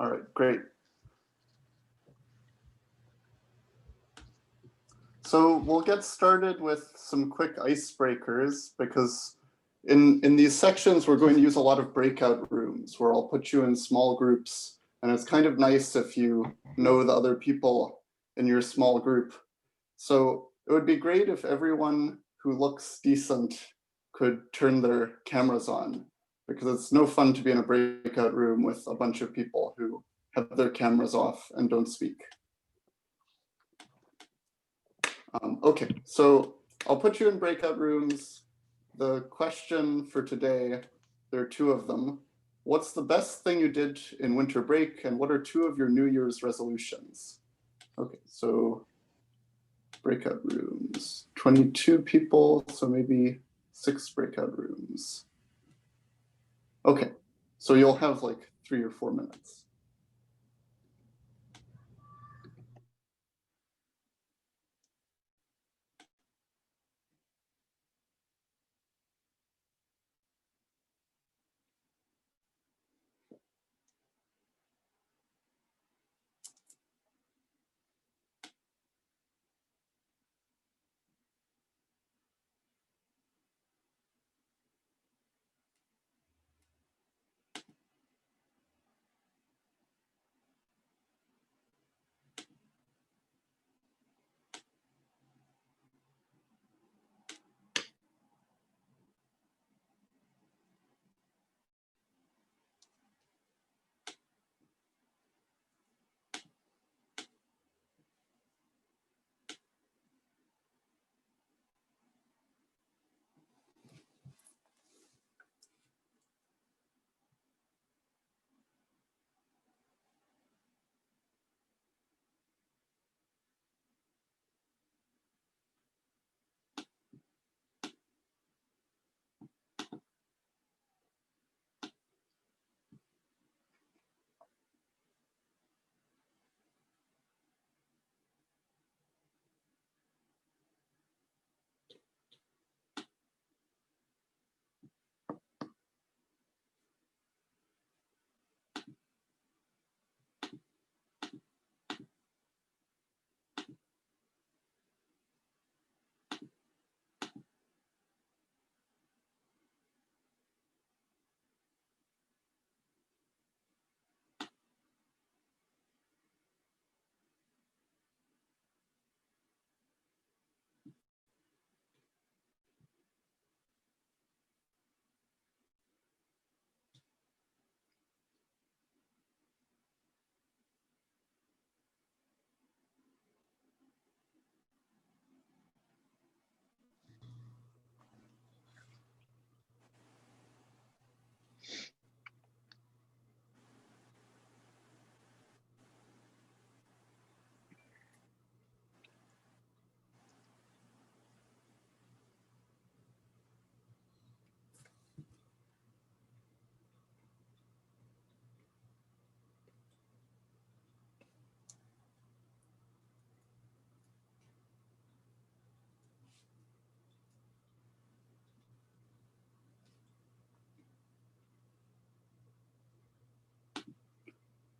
All right, great. So we'll get started with some quick icebreakers because in these sections, we're going to use a lot of breakout rooms where I'll put you in small groups. And it's kind of nice if you know the other people in your small group. So it would be great if everyone who looks decent could turn their cameras on, because it's no fun to be in a breakout room with a bunch of people who have their cameras off and don't speak. Okay, so I'll put you in breakout rooms. The question for today, there are two of them. What's the best thing you did in winter break, and what are two of your New Year's resolutions? Okay, so breakout rooms, 22 people, so maybe 6 breakout rooms. Okay, so you'll have like 3 or 4 minutes.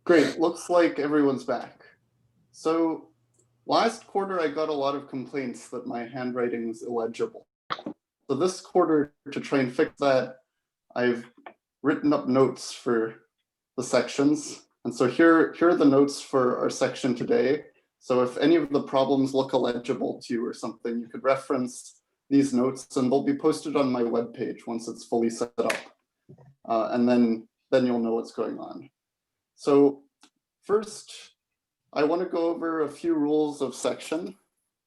Great, looks like everyone's back. So last quarter, I got a lot of complaints that my handwriting was illegible. So this quarter, to try and fix that, I've written up notes for the sections. And so here are the notes for our section today. So if any of the problems look illegible to you or something, you could reference these notes, and they'll be posted on my webpage once it's fully set up. And then you'll know what's going on. So first, I want to go over a few rules of section.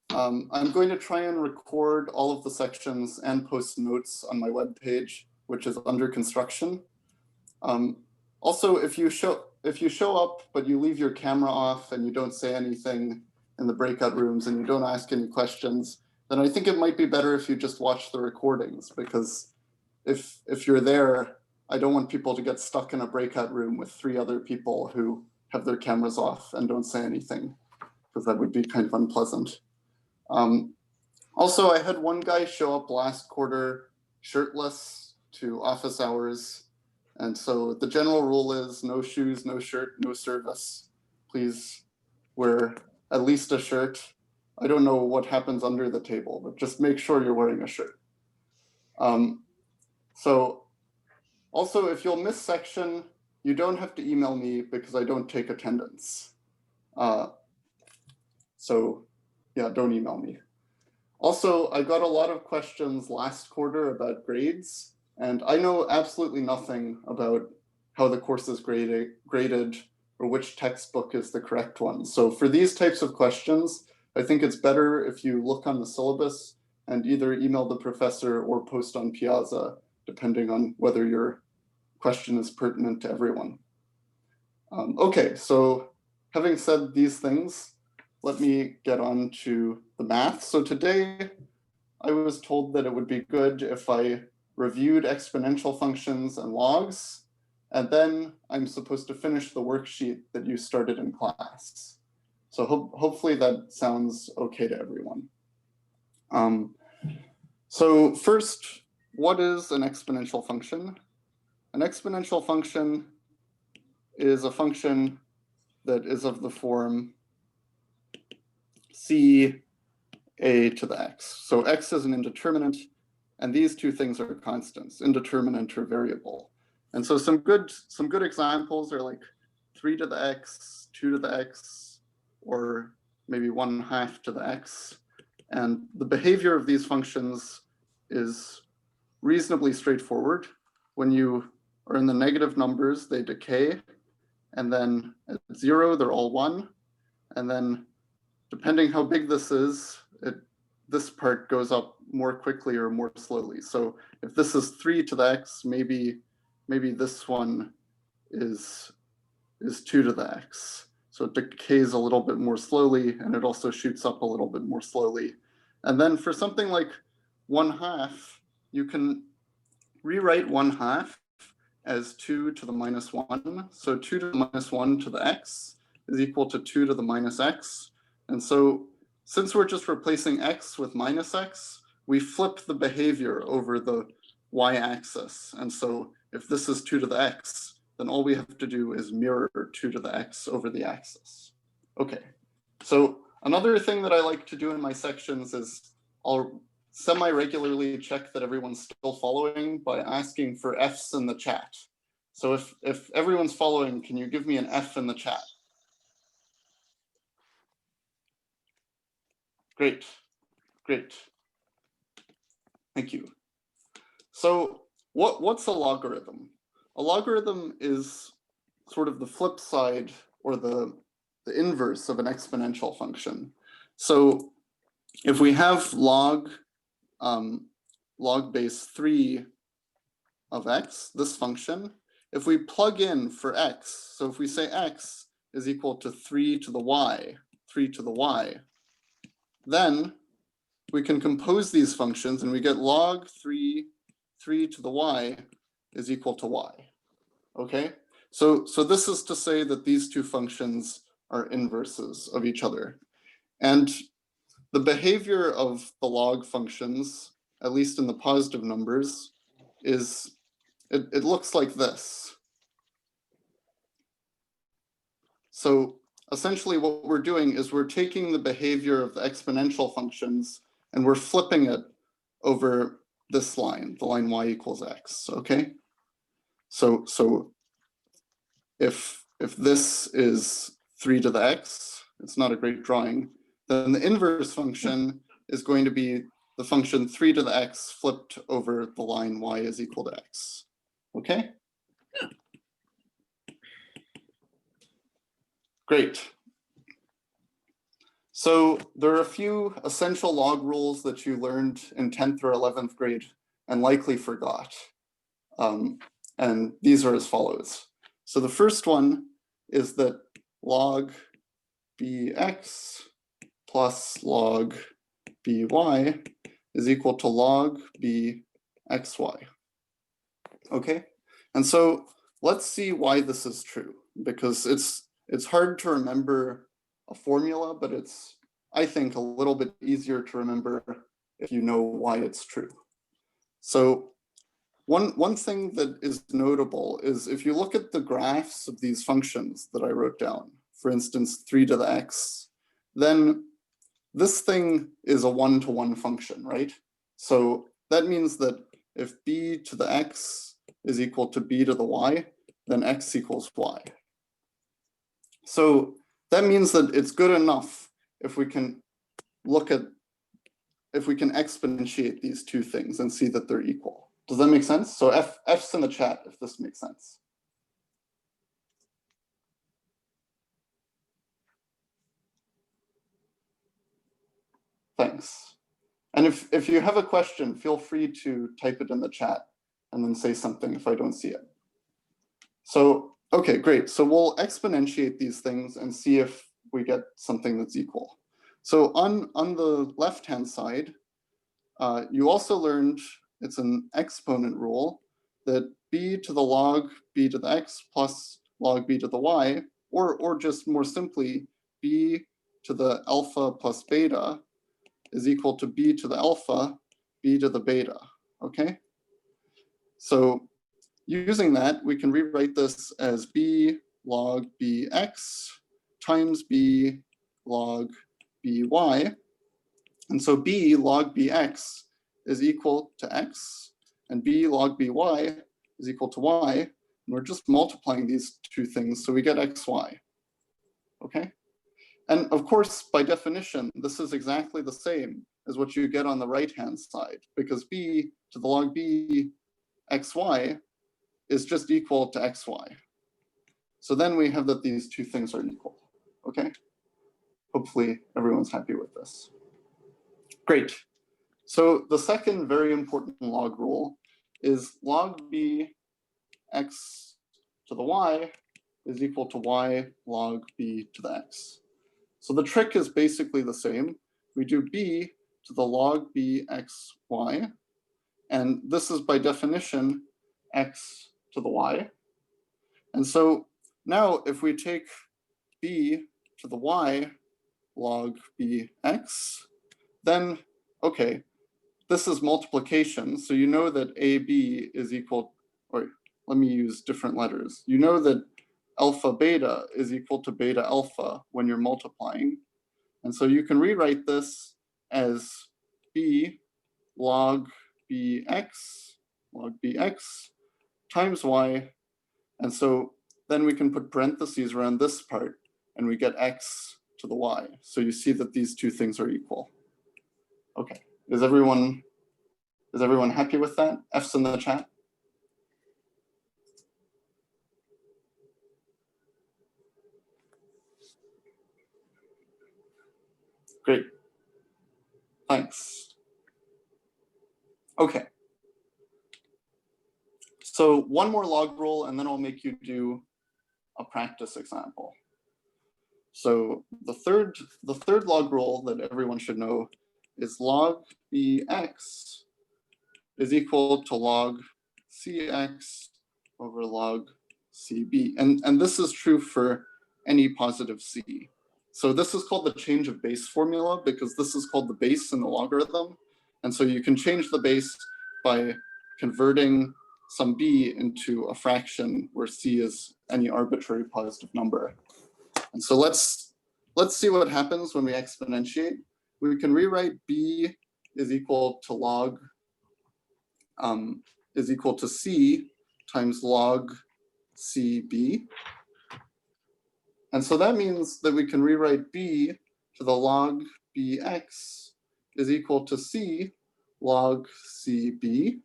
I'm going to try and record all of the sections and post notes on my webpage, which is under construction. Also, if you show up but you leave your camera off and you don't say anything in the breakout rooms and you don't ask any questions, then I think it might be better if you just watch the recordings, because if you're there, I don't want people to get stuck in a breakout room with 3 other people who have their cameras off and don't say anything, because that would be kind of unpleasant. Also, I had one guy show up last quarter shirtless to office hours. And so the general rule is no shoes, no shirt, no service. Please wear at least a shirt. I don't know what happens under the table, but just make sure you're wearing a shirt. So also, if you'll miss section, you don't have to email me because I don't take attendance. So yeah, don't email me. Also, I got a lot of questions last quarter about grades, and I know absolutely nothing about how the course is graded or which textbook is the correct one. So for these types of questions, I think it's better if you look on the syllabus and either email the professor or post on Piazza, depending on whether your question is pertinent to everyone. Okay, so having said these things, let me get on to the math. So today, I was told that it would be good if I reviewed exponential functions and logs, and then I'm supposed to finish the worksheet that you started in class. So hopefully that sounds okay to everyone. So first, what is an exponential function? An exponential function is a function that is of the form c a to the x. So x is an indeterminate, and these two things are constants, indeterminate or variable. And so some good examples are like 3 to the x, 2 to the x, or maybe 1/2 to the x. And the behavior of these functions is reasonably straightforward. When you are in the negative numbers, they decay. And then at 0, they're all 1. And then depending how big this is, this part goes up more quickly or more slowly. So if this is 3 to the x, maybe this one is 2 to the x. So it decays a little bit more slowly, and it also shoots up a little bit more slowly. And then for something like 1/2, you can rewrite 1/2 as 2 to the minus 1. So 2 to the minus 1 to the x is equal to 2 to the minus x. And so since we're just replacing x with minus x, we flip the behavior over the y-axis. And so if this is 2 to the x, then all we have to do is mirror 2 to the x over the axis. Okay, so another thing that I like to do in my sections is I'll semi-regularly check that everyone's still following by asking for Fs in the chat. So if everyone's following, can you give me an F in the chat? Great, great. Thank you. So what's a logarithm? A logarithm is sort of the flip side or the inverse of an exponential function. So if we have log base 3 of x, this function, if we plug in for x, so if we say x is equal to 3 to the y, then we can compose these functions and we get log 3 to the y is equal to y. Okay, so this is to say that these two functions are inverses of each other. And the behavior of the log functions, at least in the positive numbers, is it looks like this. So essentially what we're doing is we're taking the behavior of the exponential functions and we're flipping it over this line, the line y equals x, okay? So if this is 3 to the x, it's not a great drawing, then the inverse function is going to be the function 3 to the x flipped over the line y is equal to x, okay? Great. So there are a few essential log rules that you learned in 10th or 11th grade and likely forgot. And these are as follows. So the first one is that log bx plus log by is equal to log bxy. Okay, and so let's see why this is true, because it's hard to remember a formula, but it's, I think, a little bit easier to remember if you know why it's true. So One thing that is notable is if you look at the graphs of these functions that I wrote down, for instance, 3 to the x, then this thing is a 1-to-1 function, right? So that means that if b to the x is equal to b to the y, then x equals y. So that means that it's good enough if we can exponentiate these two things and see that they're equal. Does that make sense? So F's in the chat if this makes sense. Thanks. And if you have a question, feel free to type it in the chat and then say something if I don't see it. So, okay, great. So we'll exponentiate these things and see if we get something that's equal. So on the left-hand side, you also learned, it's an exponent rule, that b to the log b to the x plus log b to the y, or just more simply, b to the alpha plus beta is equal to b to the alpha, b to the beta, okay? So using that, we can rewrite this as b log bx times b log by. And so b log bx is equal to x, and b log by is equal to y. And we're just multiplying these two things, so we get xy, okay? And of course, by definition, this is exactly the same as what you get on the right-hand side, because b to the log b xy is just equal to xy. So then we have that these two things are equal, okay? Hopefully everyone's happy with this. Great. So the second very important log rule is log b x to the y is equal to y log b to the x. So the trick is basically the same. We do b to the log b x y, and this is by definition x to the y. And so now if we take b to the y log bx, then, okay, this is multiplication. So you know that AB is equal, or let me use different letters. You know that alpha beta is equal to beta alpha when you're multiplying. And so you can rewrite this as B log bx times y. And so then we can put parentheses around this part and we get x to the y. So you see that these two things are equal. Okay, is everyone happy with that? F's in the chat. Great, thanks. Okay, so one more log rule and then I'll make you do a practice example. So the third log rule that everyone should know is log bx is equal to log cx over log cb. And this is true for any positive c. So this is called the change of base formula because this is called the base in the logarithm. And so you can change the base by converting some b into a fraction where c is any arbitrary positive number. And so let's see what happens when we exponentiate. We can rewrite b is equal to log is equal to c times log cb. And so that means that we can rewrite b to the log bx is equal to c log cb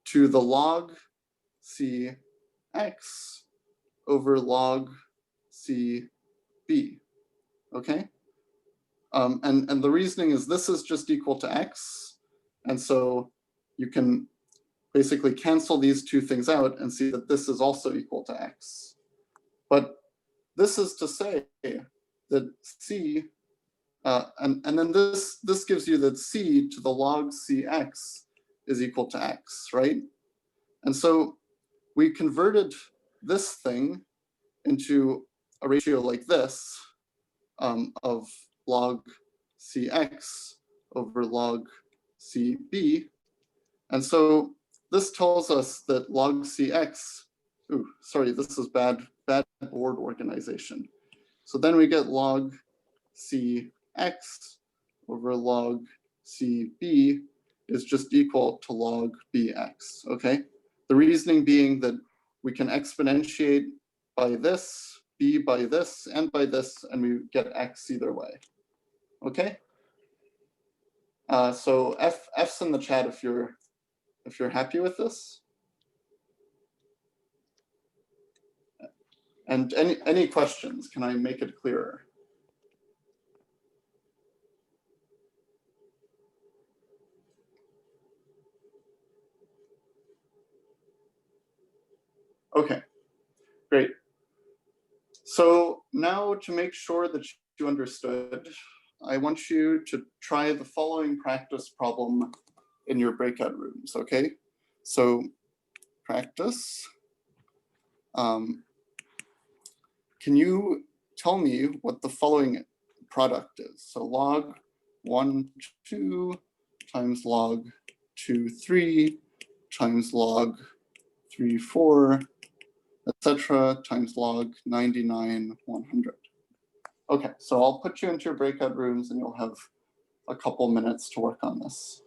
to the log cx over log cb, okay? And the reasoning is this is just equal to x, and so you can basically cancel these two things out and see that this is also equal to x. But this is to say that c, and then this gives you that c to the log cx is equal to x, right? And so we converted this thing into a ratio like this of log cx over log CB. And so this tells us that log CX, sorry, this is bad board organization. So then we get log CX over log CB is just equal to log BX, okay? The reasoning being that we can exponentiate by this, B by this, and by this, and we get X either way, okay? So F's in the chat if you're happy with this. And any questions? Can I make it clearer? Okay, great. So now to make sure that you understood, I want you to try the following practice problem in your breakout rooms, okay? So practice. Can you tell me what the following product is? So log 1, 2 times log 2, 3 times log 3, 4, etc. times log 99, 100. Okay, so I'll put you into your breakout rooms and you'll have a couple minutes to work on this.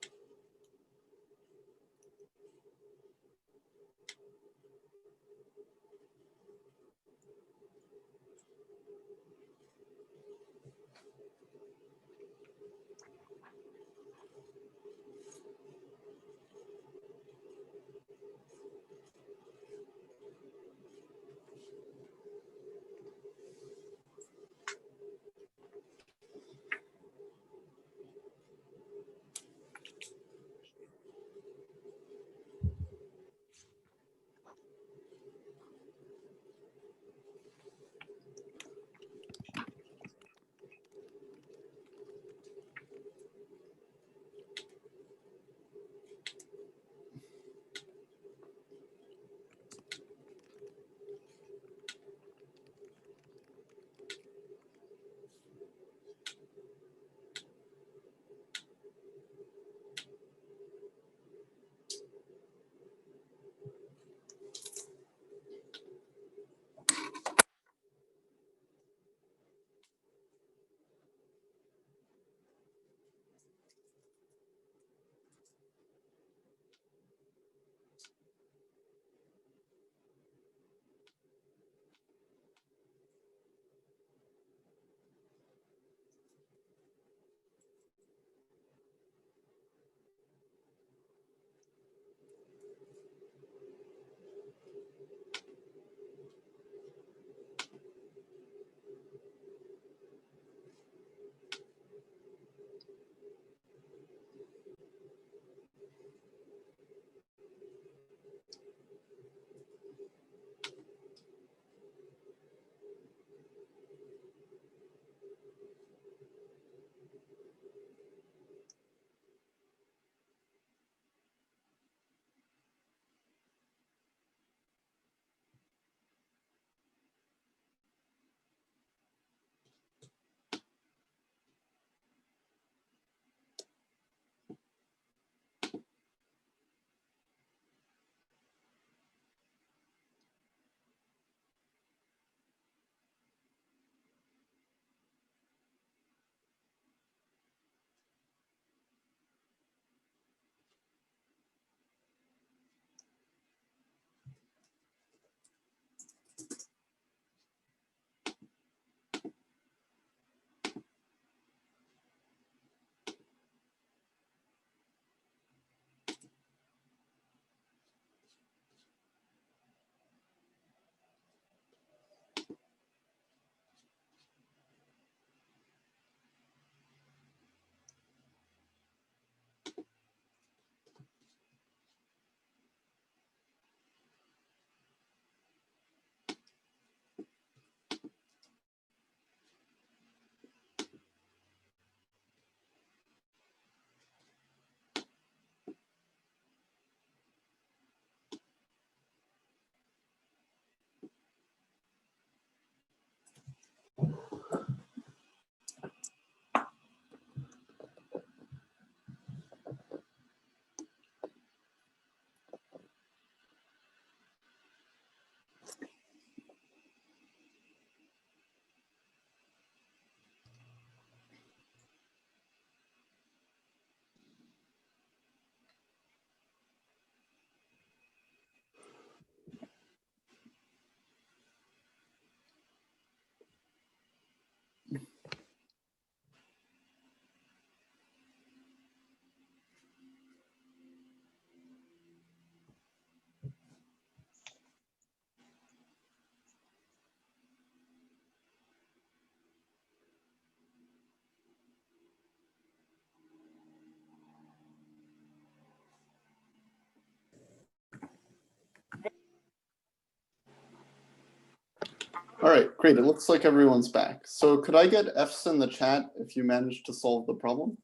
All right, great. It looks like everyone's back. So could I get Fs in the chat if you managed to solve the problem,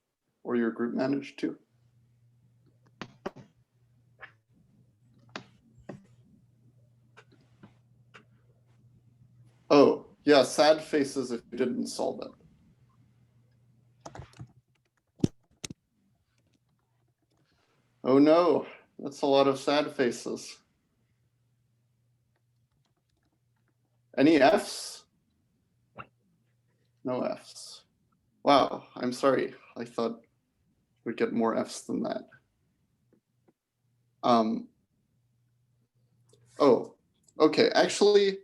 or your group managed to? Oh, yeah, sad faces if you didn't solve it. Oh no, that's a lot of sad faces. Any Fs? No Fs. Wow, I'm sorry. I thought we'd get more Fs than that. Oh, okay. Actually,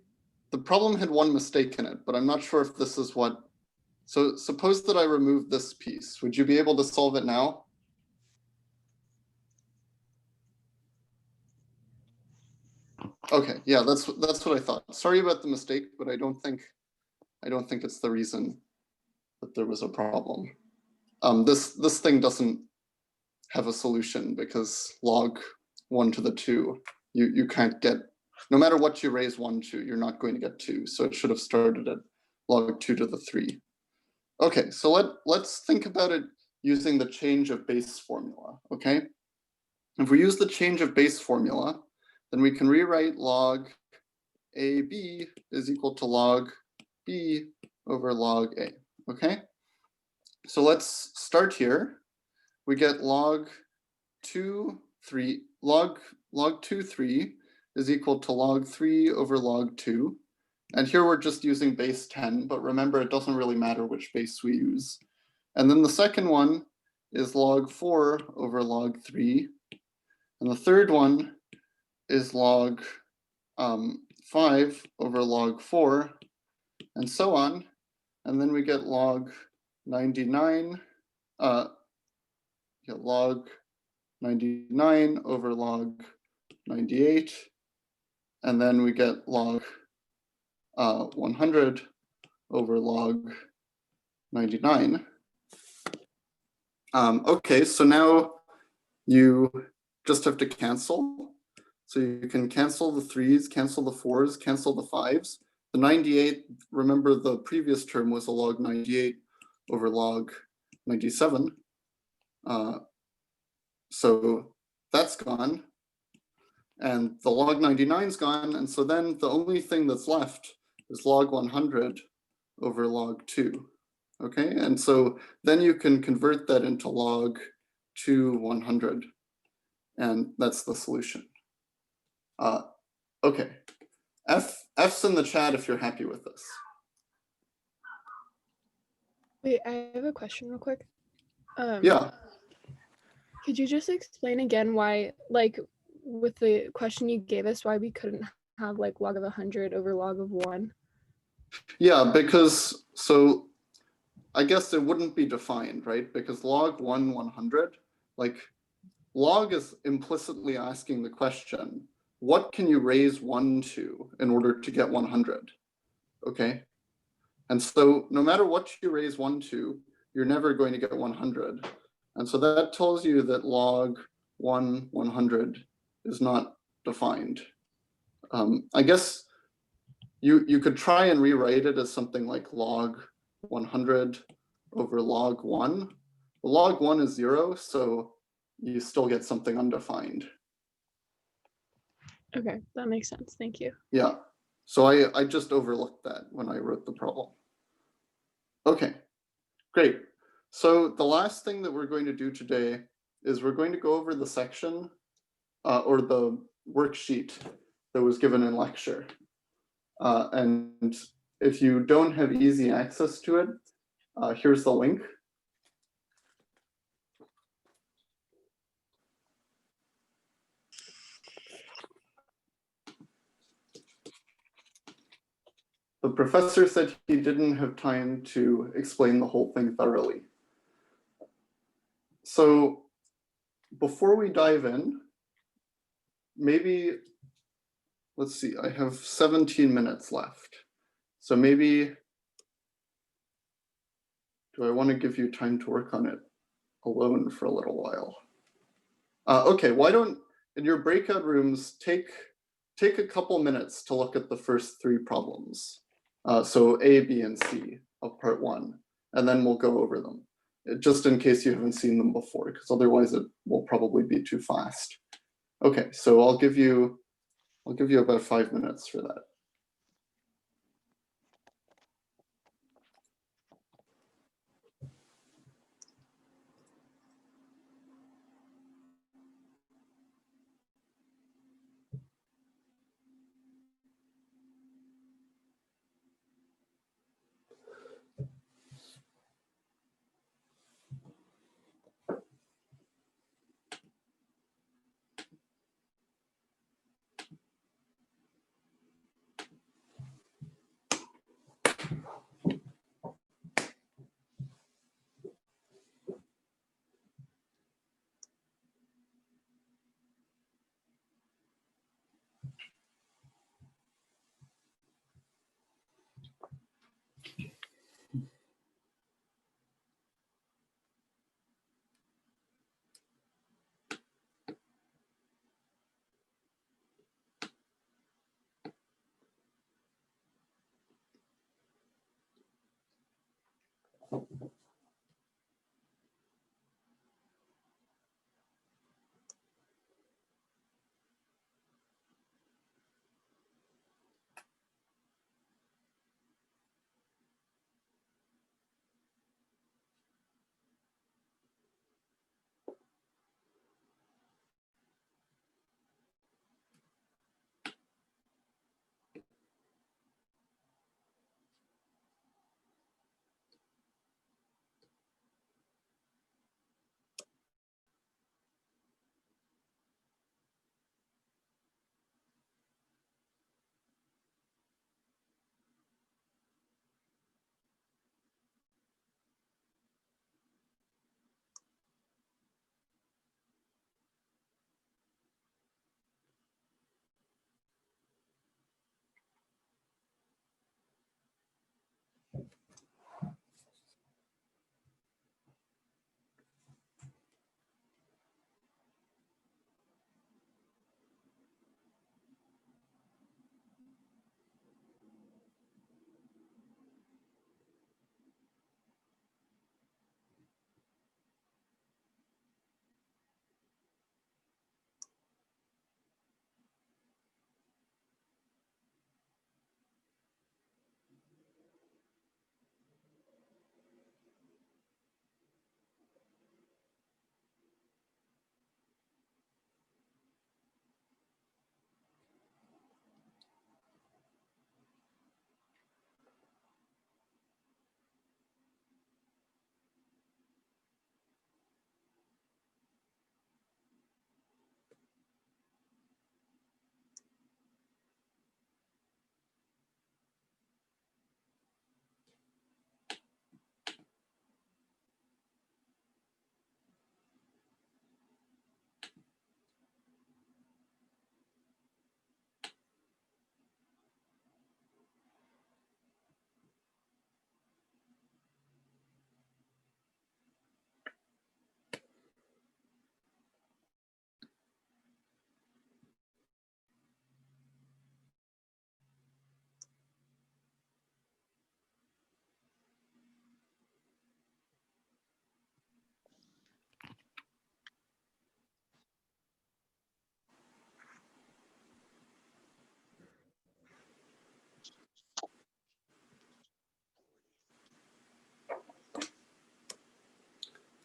the problem had one mistake in it, but I'm not sure if this is what. So suppose that I remove this piece. Would you be able to solve it now? Okay, yeah, that's what I thought. Sorry about the mistake, but I don't think it's the reason that there was a problem. This thing doesn't have a solution because log 1 to the 2, you can't get, no matter what you raise 1 to, you're not going to get 2. So it should have started at log 2 to the 3. Okay, so let's think about it using the change of base formula, okay? If we use the change of base formula, then we can rewrite log AB is equal to log B over log A, okay? So let's start here. We get log 2, 3, log 2, 3 is equal to log 3 over log 2. And here we're just using base 10, but remember it doesn't really matter which base we use. And then the second one is log 4 over log 3. And the third one is log 5 over log 4, and so on. And then we get log 99, log 99 over log 98. And then we get log 100 over log 99. Okay, so now you just have to cancel. So you can cancel the 3s, cancel the 4s, cancel the 5s. The 98, remember the previous term was a log 98 over log 97. So that's gone. And the log 99 is gone. And so then the only thing that's left is log 100 over log 2. Okay, and so then you can convert that into log 2 100. And that's the solution. Okay, F's in the chat if you're happy with this. Wait, I have a question real quick. Yeah. Could you just explain again why, like, with the question you gave us, why we couldn't have like log of 100 over log of 1? Yeah, because, so I guess it wouldn't be defined, right? Because log 1 100, like log is implicitly asking the question, what can you raise 1 to in order to get 100? Okay. And so no matter what you raise 1 to, you're never going to get 100. And so that tells you that log 1 100 is not defined. I guess you could try and rewrite it as something like log 100 over log 1. Well, log 1 is 0, so you still get something undefined. Okay, that makes sense. Thank you. Yeah, so I just overlooked that when I wrote the problem. Okay, great. So the last thing that we're going to do today is we're going to go over the section or the worksheet that was given in lecture. And if you don't have easy access to it, here's the link. The professor said he didn't have time to explain the whole thing thoroughly. So before we dive in, maybe, let's see, I have 17 minutes left. So maybe, do I want to give you time to work on it alone for a little while? Okay, why don't, in your breakout rooms, take a couple minutes to look at the first 3 problems. So A, B, and C of part one, and then we'll go over them, just in case you haven't seen them before, because otherwise it will probably be too fast. Okay, so I'll give you about 5 minutes for that.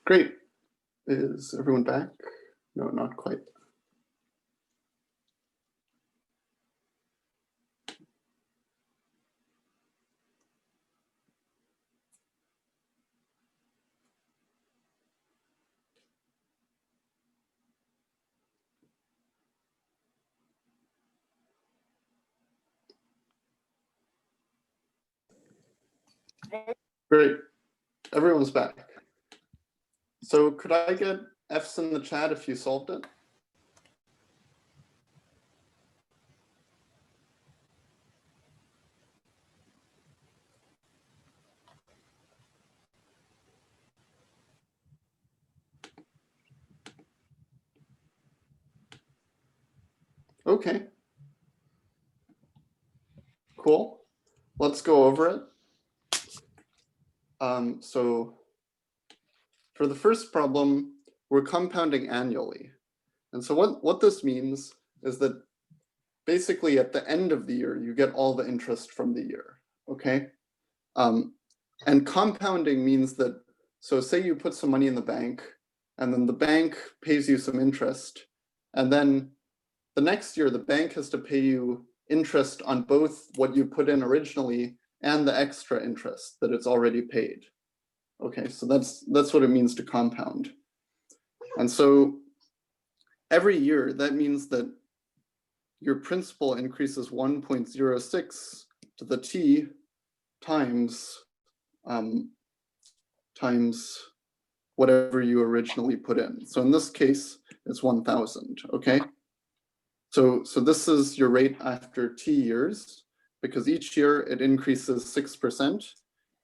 Great. Is everyone back? No, not quite. Great. Everyone's back. So could I get F's in the chat if you solved it? Okay. Cool. let's go over it. So for the first problem, we're compounding annually. And so what this means is that basically at the end of the year, you get all the interest from the year, okay? And compounding means that, so say you put some money in the bank, and then the bank pays you some interest, and then the next year, the bank has to pay you interest on both what you put in originally and the extra interest that it's already paid. Okay, so that's what it means to compound. And so every year, that means that your principal increases 1.06 to the t times times whatever you originally put in. So in this case, it's 1,000, okay? So this is your rate after t years, because each year it increases 6%.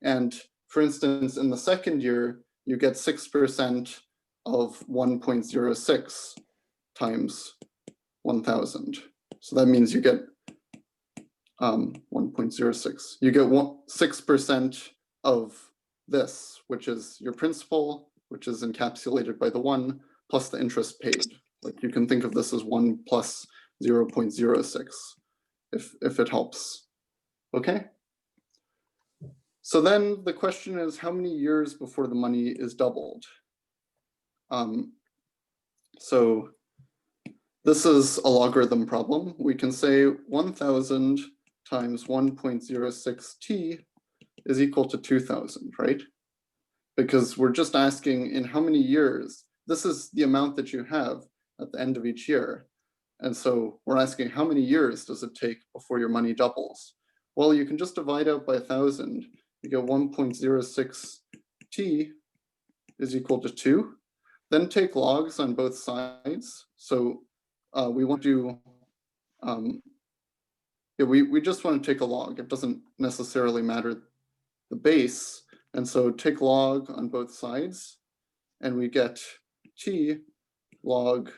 And for instance, in the second year, you get 6% of 1.06 times 1,000. So that means you get 1.06. You get 6% of this, which is your principal, which is encapsulated by the 1, plus the interest paid. Like you can think of this as 1 plus 0.06, if it helps. Okay? So then the question is, how many years before the money is doubled? So this is a logarithm problem. We can say 1,000 times 1.06t is equal to 2,000, right? Because we're just asking in how many years. This is the amount that you have at the end of each year. And so we're asking how many years does it take before your money doubles? Well, you can just divide out by 1,000. You get 1.06t is equal to 2. Then take logs on both sides. So we want to we just want to take a log. It doesn't necessarily matter the base. And so take log on both sides, and we get t log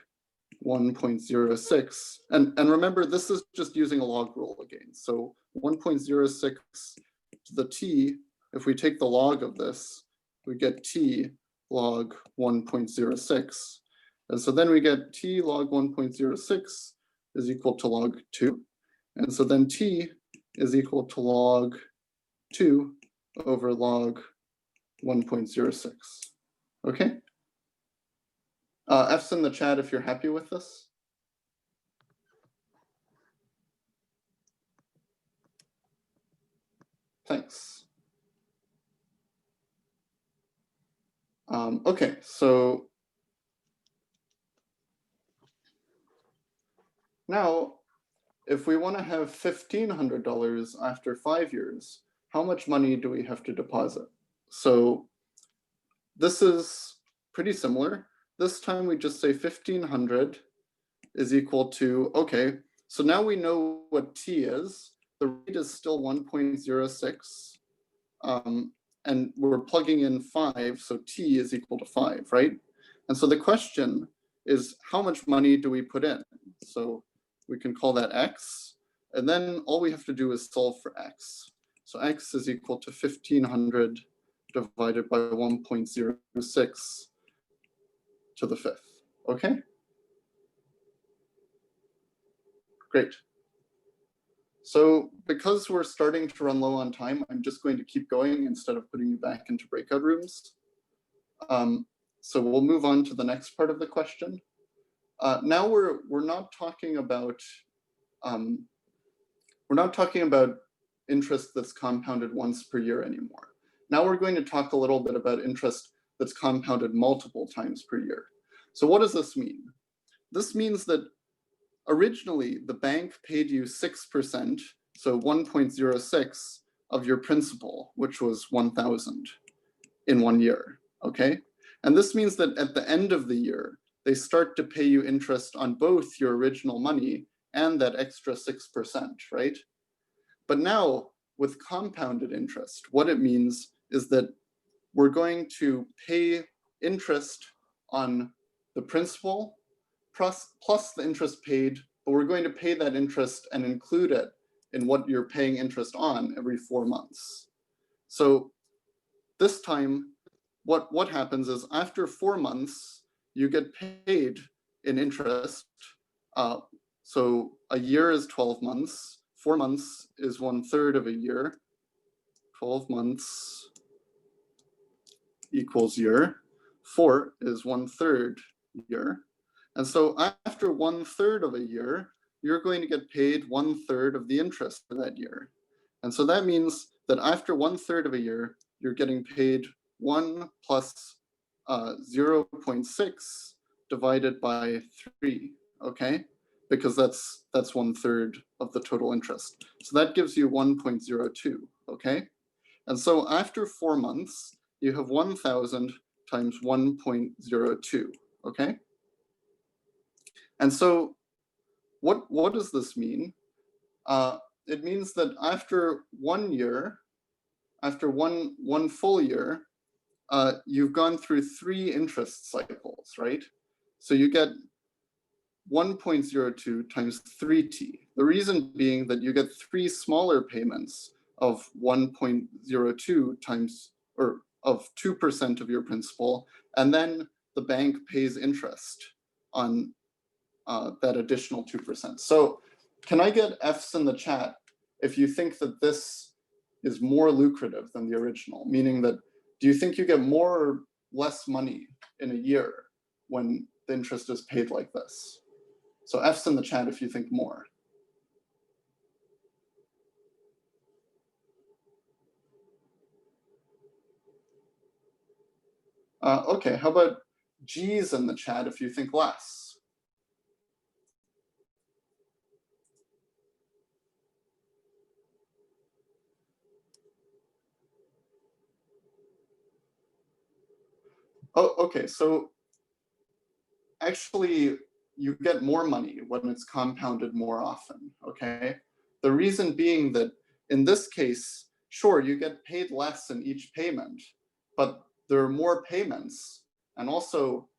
1.06. And remember, this is just using a log rule again. So 1.06 to the t, if we take the log of this, we get t log 1.06. And so then we get t log 1.06 is equal to log 2. And so then t is equal to log 2 over log 1.06. Okay? F's in the chat if you're happy with this. Thanks. Okay, so now if we want to have $1,500 after 5 years, how much money do we have to deposit? So this is pretty similar. This time we just say 1,500 is equal to, okay, so now we know what t is. The rate is still 1.06, and we're plugging in 5, so t is equal to 5, right? And so the question is, how much money do we put in? So we can call that x, and then all we have to do is solve for x. So x is equal to 1,500 divided by 1.06 to the 5th, okay? Great. So because we're starting to run low on time, I'm just going to keep going instead of putting you back into breakout rooms. So we'll move on to the next part of the question. Now we're not talking about interest that's compounded once per year anymore. Now we're going to talk a little bit about interest that's compounded multiple times per year. So what does this mean? This means that originally the bank paid you 6%, so 1.06 of your principal, which was 1,000 in 1 year, okay? And this means that at the end of the year, they start to pay you interest on both your original money and that extra 6%, right? But now with compounded interest, what it means is that we're going to pay interest on the principal plus the interest paid, but we're going to pay that interest and include it in what you're paying interest on every 4 months. So this time, what happens is after 4 months, you get paid in interest. So a year is 12 months. 4 months is 1/3 of a year. 12 months equals year. 4 is 1/3 year. And so after 1/3 of a year, you're going to get paid 1/3 of the interest for that year. And so that means that after 1/3 of a year, you're getting paid 1 plus 0.6 divided by 3, okay? Because that's 1/3 of the total interest. So that gives you 1.02, okay? And so after 4 months, you have 1,000 times 1.02, okay? And so what does this mean? It means that after 1 year, after one full year, you've gone through 3 interest cycles, right? So you get 1.02 times 3t. The reason being that you get 3 smaller payments of 1.02 times, or of 2% of your principal, and then the bank pays interest on that additional 2%. So can I get F's in the chat if you think that this is more lucrative than the original? Meaning that, do you think you get more or less money in a year when the interest is paid like this? So F's in the chat if you think more. Okay, how about G's in the chat if you think less? Oh, okay, so actually you get more money when it's compounded more often, okay? The reason being that in this case, sure, you get paid less in each payment, but there are more payments. And also,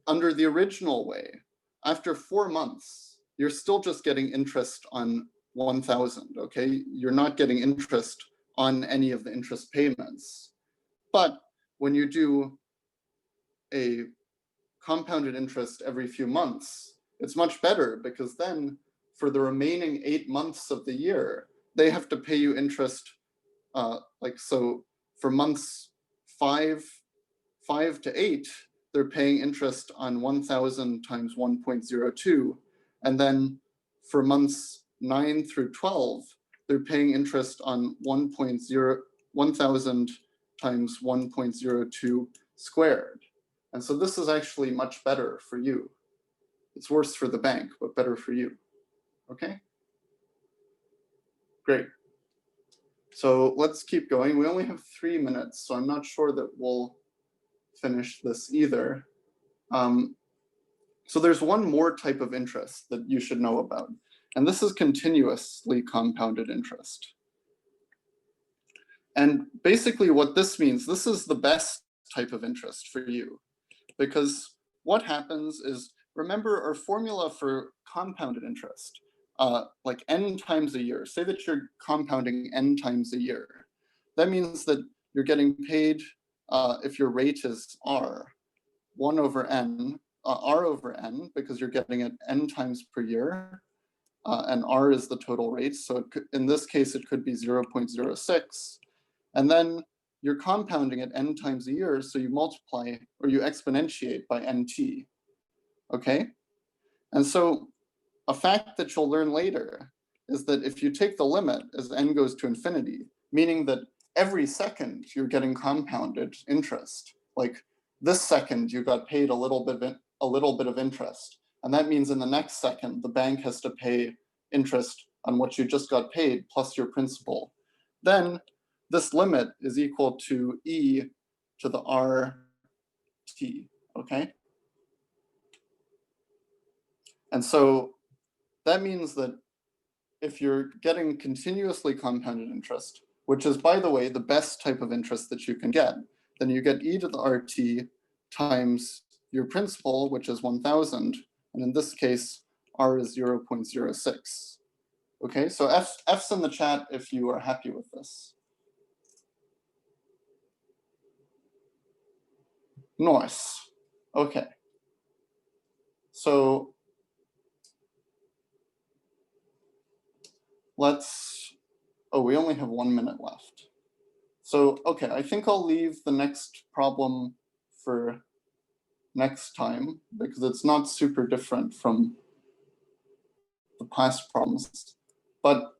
under the original way, after 4 months, you're still just getting interest on 1,000, okay? You're not getting interest on any of the interest payments. But when you do a compounded interest every few months, it's much better, because then for the remaining 8 months of the year, they have to pay you interest. So for months 5 to 8, they're paying interest on 1,000 times 1.02. And then for months 9 through 12, they're paying interest on 1,000 times 1.02 squared. And so this is actually much better for you. It's worse for the bank, but better for you. Okay? Great. So let's keep going. We only have 3 minutes, so I'm not sure that we'll finish this either. So there's one more type of interest that you should know about, and this is continuously compounded interest. And basically what this means, this is the best type of interest for you, because what happens is, remember our formula for compounded interest, like n times a year. Say that you're compounding n times a year. That means that you're getting paid, if your rate is r, 1 over n, r over n, because you're getting it n times per year, and r is the total rate. So it could, in this case, it could be 0.06. And then you're compounding it n times a year, so you multiply, or you exponentiate by nt, okay? And so a fact that you'll learn later is that if you take the limit as n goes to infinity, meaning that every second you're getting compounded interest, like this second you got paid a little bit of interest, and that means in the next second the bank has to pay interest on what you just got paid plus your principal. Then this limit is equal to e to the rt, okay? And so that means that if you're getting continuously compounded interest, which is, by the way, the best type of interest that you can get, then you get e to the rt times your principal, which is 1,000, and in this case, r is 0.06. Okay, so F's in the chat if you are happy with this. Nice. Okay. So we only have 1 minute left. So, okay, I think I'll leave the next problem for next time because it's not super different from the past problems. But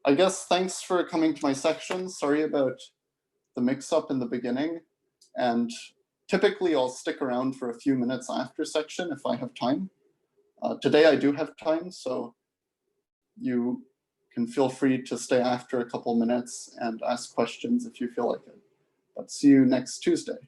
I guess thanks for coming to my section. Sorry about the mix-up in the beginning. And typically I'll stick around for a few minutes after section if I have time. Today I do have time, so you can feel free to stay after a couple minutes and ask questions if you feel like it. But see you next Tuesday.